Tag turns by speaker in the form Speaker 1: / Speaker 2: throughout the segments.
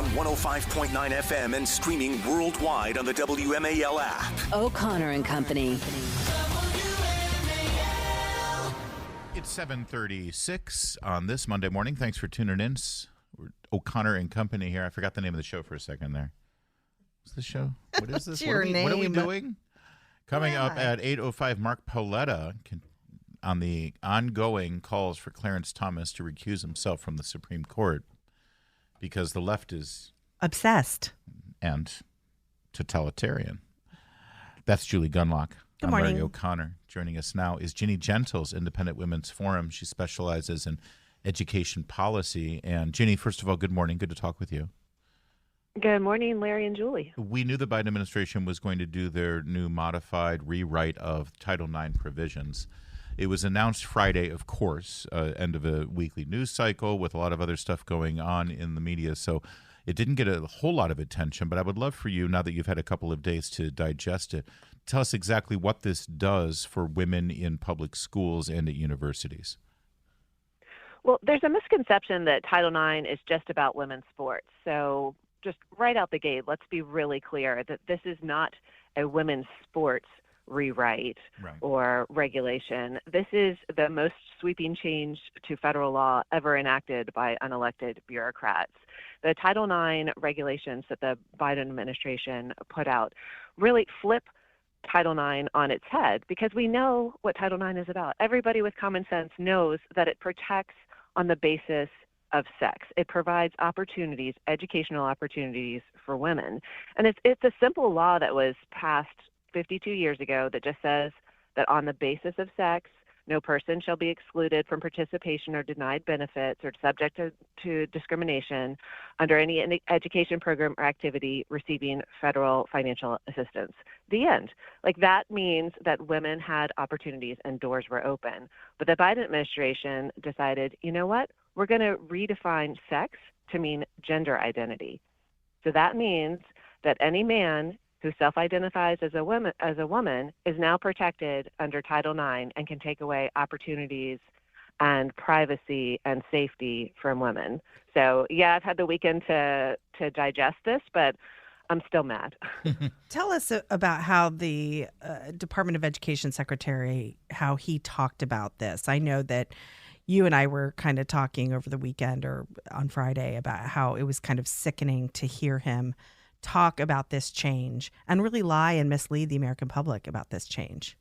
Speaker 1: on 105.9 FM and streaming worldwide on the WMAL app.
Speaker 2: O'Connor and Company.
Speaker 3: It's 7:36 on this Monday morning. Thanks for tuning in. O'Connor and Company here. I forgot the name of the show for a second there. What's the show? What is this?
Speaker 4: What are we
Speaker 3: doing? Coming up at 8:05, Mark Paoletta on the ongoing calls for Clarence Thomas to recuse himself from the Supreme Court because the left is
Speaker 4: obsessed
Speaker 3: and totalitarian. That's Julie Gunlock.
Speaker 4: Good
Speaker 3: I'm
Speaker 4: morning.
Speaker 3: Mary O'Connor. Joining us now is Ginny Gentles, Independent Women's Forum. She specializes in education policy. And Ginny, first of all, good morning. Good to talk with you.
Speaker 5: Good morning, Larry and Julie.
Speaker 3: We knew the Biden administration was going to do their new modified rewrite of Title IX provisions. It was announced Friday, of course, end of a weekly news cycle with a lot of other stuff going on in the media. So it didn't get a whole lot of attention, but I would love for you, now that you've had a couple of days to digest it, tell us exactly what this does for women in public schools and at universities.
Speaker 5: Well, there's a misconception that Title IX is just about women's sports. So just right out the gate, let's be really clear that this is not a women's sports rewrite or regulation. This is the most sweeping change to federal law ever enacted by unelected bureaucrats. The Title IX regulations that the Biden administration put out really flip Title IX on its head because we know what Title IX is about. Everybody with common sense knows that it protects on the basis of sex. It provides opportunities, educational opportunities for women. And it's a simple law that was passed 52 years ago that just says that on the basis of sex, no person shall be excluded from participation or denied benefits or subject to discrimination under any education program or activity receiving federal financial assistance. The end. Like that means that women had opportunities and doors were open. But the Biden administration decided, you know what? We're going to redefine sex to mean gender identity. So that means that any man who self-identifies as a woman is now protected under Title IX and can take away opportunities and privacy and safety from women. So, yeah, I've had the weekend to digest this, but I'm still mad.
Speaker 4: Tell us about how the Department of Education Secretary, how he talked about this. I know that you and I were kind of talking over the weekend or on Friday about how it was kind of sickening to hear him talk about this change and really lie and mislead the American public about this change.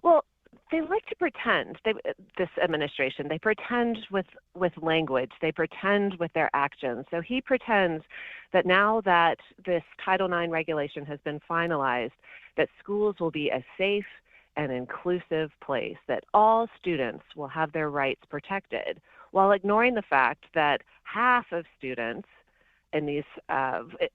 Speaker 5: Well, they like to pretend, this administration, they pretend with language, they pretend with their actions. So he pretends that now that this Title IX regulation has been finalized, that schools will be a safe and inclusive place, that all students will have their rights protected, while ignoring the fact that half of students in these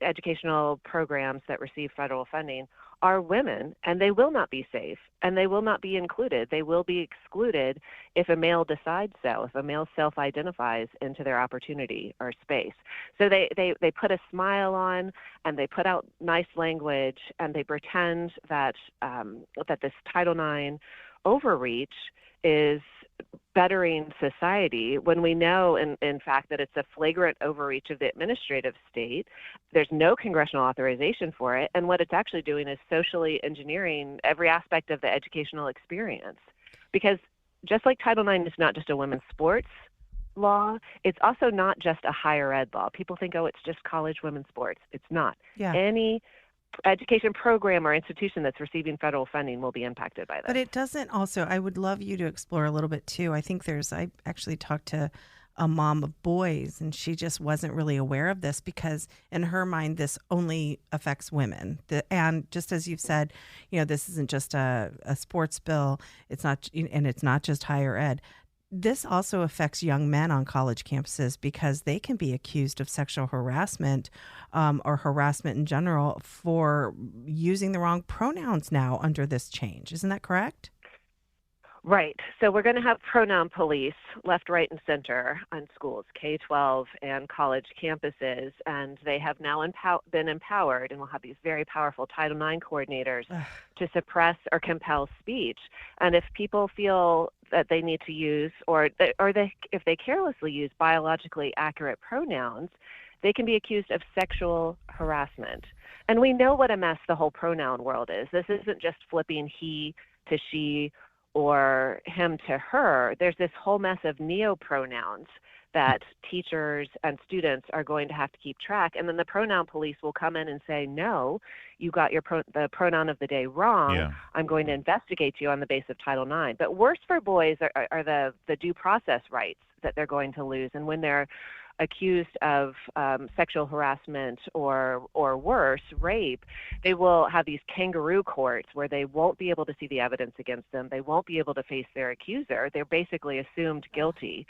Speaker 5: educational programs that receive federal funding are women, and they will not be safe, and they will not be included. They will be excluded if a male decides so, if a male self-identifies into their opportunity or space. So they put a smile on, and they put out nice language, and they pretend that that this Title IX overreach is bettering society when we know, in fact, that it's a flagrant overreach of the administrative state. There's no congressional authorization for it. And what it's actually doing is socially engineering every aspect of the educational experience. Because just like Title IX is not just a women's sports law, it's also not just a higher ed law. People think, oh, it's just college women's sports. It's not.
Speaker 4: Yeah.
Speaker 5: Any education program or institution that's receiving federal funding will be impacted by this.
Speaker 4: But it doesn't also, I would love you to explore a little bit too. I think I actually talked to a mom of boys and she just wasn't really aware of this because in her mind, this only affects women. And just as you've said, this isn't just a sports bill. It's not, and it's not just higher ed. This also affects young men on college campuses because they can be accused of sexual harassment or harassment in general for using the wrong pronouns now under this change. Isn't that correct?
Speaker 5: Right. So we're going to have pronoun police left, right, and center on schools, K-12 and college campuses, and they have now been empowered and will have these very powerful Title IX coordinators to suppress or compel speech. And if people feel that they need to use if they carelessly use biologically accurate pronouns, they can be accused of sexual harassment. And we know what a mess the whole pronoun world is. This isn't just flipping he to she or him to her. There's this whole mess of neopronouns that teachers and students are going to have to keep track. And then the pronoun police will come in and say, no, you got the pronoun of the day wrong.
Speaker 3: Yeah.
Speaker 5: I'm going to investigate you on the basis of Title IX. But worse for boys are the due process rights that they're going to lose. And when they're accused of sexual harassment or worse, rape, they will have these kangaroo courts where they won't be able to see the evidence against them. They won't be able to face their accuser. They're basically assumed guilty.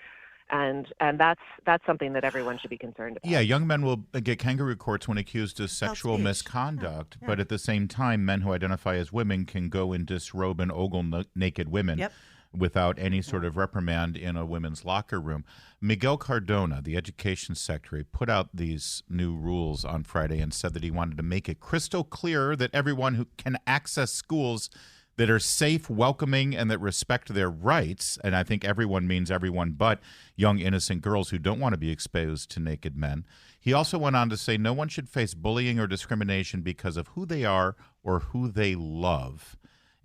Speaker 5: And that's something that everyone should be concerned about.
Speaker 3: Yeah, young men will get kangaroo courts when accused of sexual misconduct, but at the same time, men who identify as women can go and disrobe and ogle naked women.
Speaker 4: Yep.
Speaker 3: Without any sort of reprimand in a women's locker room. Miguel Cardona, the education secretary, put out these new rules on Friday and said that he wanted to make it crystal clear that everyone who can access schools that are safe, welcoming, and that respect their rights, and I think everyone means everyone but young innocent girls who don't want to be exposed to naked men. He also went on to say no one should face bullying or discrimination because of who they are or who they love.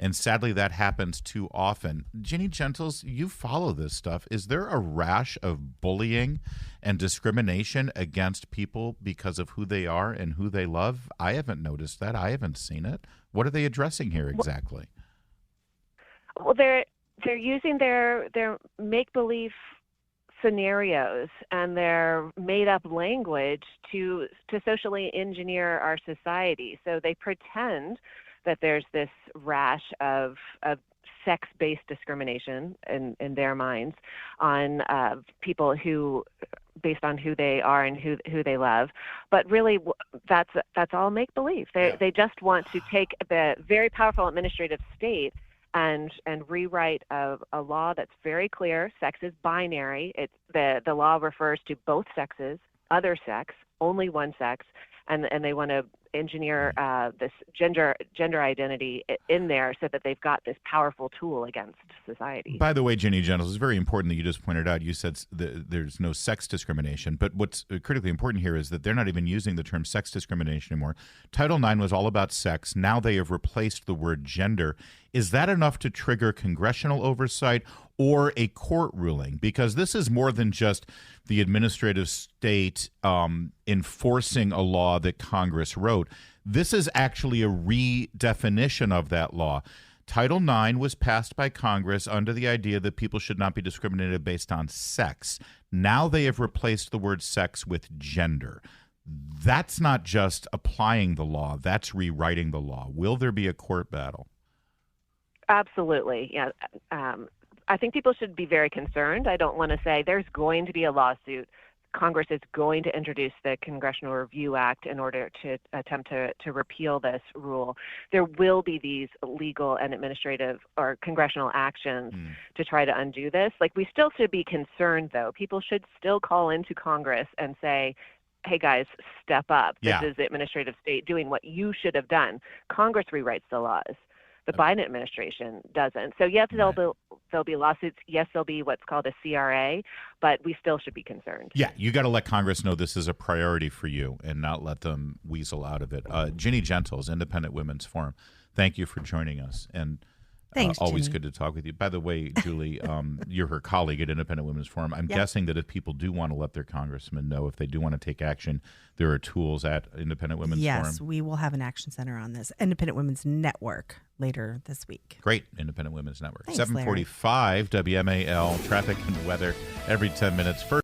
Speaker 3: And sadly, that happens too often. Ginny Gentles, you follow this stuff. Is there a rash of bullying and discrimination against people because of who they are and who they love? I haven't noticed that. I haven't seen it. What are they addressing here exactly?
Speaker 5: Well, they're using their make-believe scenarios and their made-up language to socially engineer our society. So they pretend that there's this rash of sex-based discrimination in their minds on people who, based on who they are and who they love, but really that's all make-believe. They just want to take the very powerful administrative state and rewrite a law that's very clear. Sex is binary. The law refers to both sexes, other sex, only one sex, and they want to engineer this gender identity in there so that they've got this powerful tool against society.
Speaker 3: By the way, Ginny Gentles, it's very important that you just pointed out, you said there's no sex discrimination, but what's critically important here is that they're not even using the term sex discrimination anymore. Title IX was all about sex. Now they have replaced the word gender. Is that enough to trigger congressional oversight or a court ruling? Because this is more than just the administrative state enforcing a law that Congress wrote. This is actually a redefinition of that law. Title IX was passed by Congress under the idea that people should not be discriminated based on sex. Now they have replaced the word sex with gender. That's not just applying the law, that's rewriting the law. Will there be a court battle?
Speaker 5: Absolutely. Yeah. I think people should be very concerned. I don't want to say there's going to be a lawsuit. Congress is going to introduce the Congressional Review Act in order to attempt to repeal this rule. There will be these legal and administrative or congressional actions to try to undo this. Like, we still should be concerned, though. People should still call into Congress and say, hey, guys, step up. This is the administrative state doing what you should have done. Congress rewrites the laws. The Biden administration doesn't. So, yes, there'll be lawsuits. Yes, there'll be what's called a CRA, but we still should be concerned.
Speaker 3: Yeah, you got to let Congress know this is a priority for you and not let them weasel out of it. Ginny Gentles, Independent Women's Forum, thank you for joining us. And
Speaker 4: thanks,
Speaker 3: always
Speaker 4: Ginny.
Speaker 3: good to talk with you. By the way, Julie, you're her colleague at Independent Women's Forum. I'm guessing that if people do want to let their congressman know, if they do want to take action, there are tools at Independent Women's Forum.
Speaker 4: Yes, we will have an action center on this. Independent Women's Network later this week.
Speaker 3: Great. Independent Women's Network.
Speaker 4: Thanks,
Speaker 3: 745 WMAL, traffic and weather every 10 minutes. First